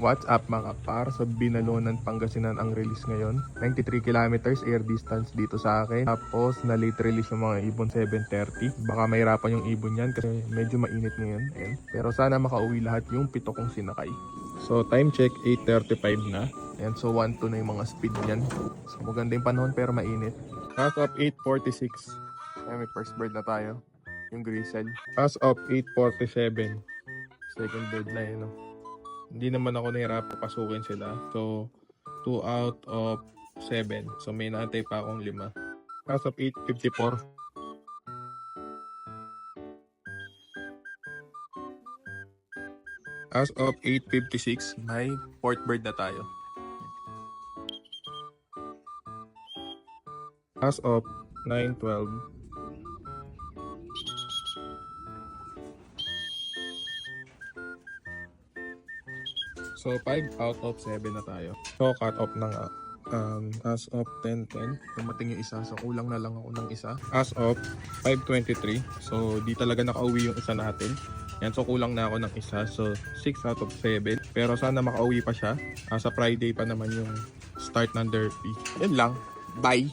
What's up mga par? Sa Binalonan, Pangasinan ang release ngayon. 93 kilometers air distance dito sa akin. Tapos na late release yung mga ibon 7:30. Baka mahirapan yung ibon yan kasi medyo mainit ngayon. Ayan. Pero sana makauwi lahat yung 7 kong sinakay. So time check 8:35 na. Ayan, so 1-2 na yung mga speed niyan. So maganda yung panahon pero mainit. As of 8:46. Ayan, may first bird na tayo. Yung grizzle. As of 8:47. Second bird na yun. Hindi naman ako nahirapan pasukin sila. So, 2 out of 7. So, may naantay pa akong 5. As of 8:54. As of 8:56, may fourth bird na tayo. As of 9:12. So, 5 out of 7 na tayo. So, cut off na nga. As of 10:10, dumating yung isa. So, kulang na lang ako ng isa. As of 5:23. So, di talaga nakauwi yung isa natin. Yan, so kulang na ako ng isa. So, 6 out of 7. Pero sana makauwi pa siya. Sa Friday pa naman yung start ng derby. Yan lang. Bye!